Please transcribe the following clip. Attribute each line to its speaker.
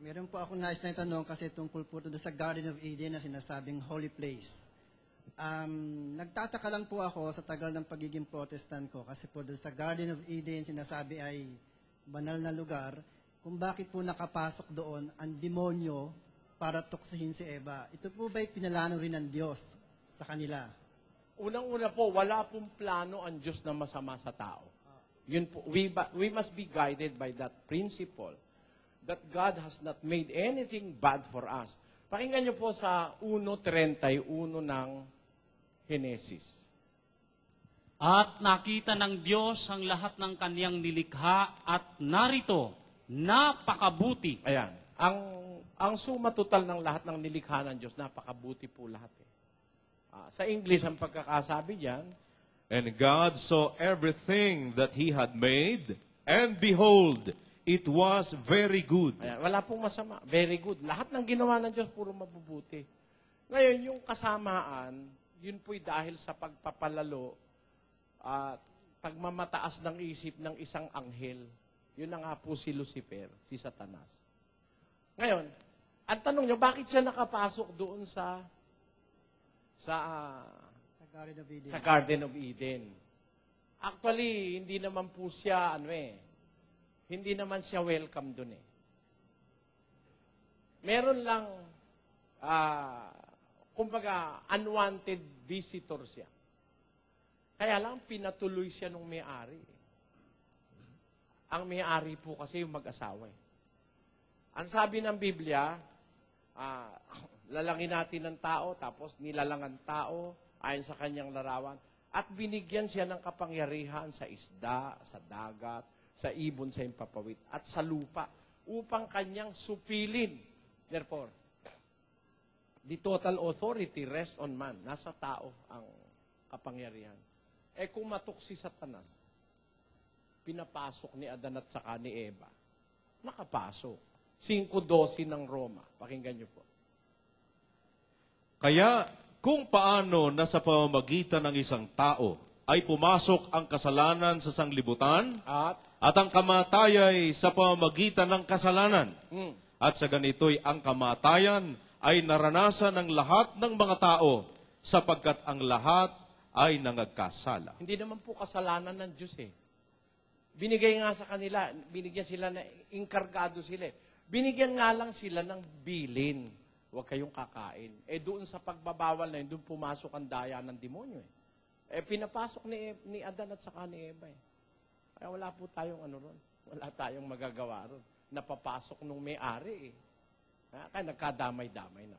Speaker 1: Meron po akong nais na tanong kasi tungkol po doon sa Garden of Eden na sinasabing holy place. Nagtataka lang po ako sa tagal ng pagiging Protestant ko kasi po doon sa Garden of Eden sinasabi ay banal na lugar, kung bakit po nakapasok doon ang demonyo para tuksihin si Eva. Ito po ba'y pinalano rin ng Diyos sa kanila?
Speaker 2: Unang-una po, wala pong plano ang Diyos na masama sa tao. Yun po, we must be guided by that principle that God has not made anything bad for us. Pakinggan niyo po sa 1:31 ng Genesis.
Speaker 3: At nakita ng Diyos ang lahat ng kaniyang nilikha at narito, napakabuti.
Speaker 2: Ayan. Ang suma total ng lahat ng nilikha ng Diyos, napakabuti po lahat. Sa English, ang pagkakasabi diyan,
Speaker 4: And God saw everything that He had made, and behold, it was very good.
Speaker 2: ayan, wala pong masama. Very good. Lahat ng ginawa ng Diyos, puro mabubuti. Ngayon, yung kasamaan, yun po'y dahil sa pagpapalalo at pagmamataas ng isip ng isang anghel. Yun na nga po si Lucifer, si Satanas. Ngayon, ang tanong nyo, bakit siya nakapasok doon sa
Speaker 1: Garden of Eden.
Speaker 2: sa Garden of Eden? Actually, hindi naman po siya, hindi naman siya welcome doon eh. Meron lang, kumbaga, unwanted visitor siya. Kaya lang, pinatuloy siya nung may-ari. Ang may-ari po kasi yung mag-asawa eh. Ang sabi ng Biblia, lalangin natin ng tao, tapos nilalangan tao, ayon sa kanyang larawan, at binigyan siya ng kapangyarihan sa isda, sa dagat, sa ibon sa impapawid, at sa lupa, upang kanyang supilin. Therefore, the total authority rests on man. Nasa tao ang kapangyarihan. Kung matok si Satanas, pinapasok ni Adan at saka ni Eva, nakapasok. 5:12 ng Roma. Pakinggan niyo po.
Speaker 4: Kaya kung paano na sa pamamagitan ng isang tao ay pumasok ang kasalanan sa sanglibutan at ang kamatayay sa pamamagitan ng kasalanan. At sa ganito'y ang kamatayan ay naranasan ng lahat ng mga tao sapagkat ang lahat ay nangagkasala.
Speaker 2: Hindi naman po kasalanan ng Diyos eh. Binigay nga sa kanila, binigyan sila na inkargado sila eh. Binigyan nga lang sila ng bilin. Huwag kayong kakain. Doon sa pagbabawal na yun, doon pumasok ang daya ng demonyo eh. Pinapasok ni Adan at saka ni Eva eh. Kaya wala po tayong ron. Wala tayong magagawa ron. Napapasok nung may-ari eh. Kaya nagkadamay-damay na.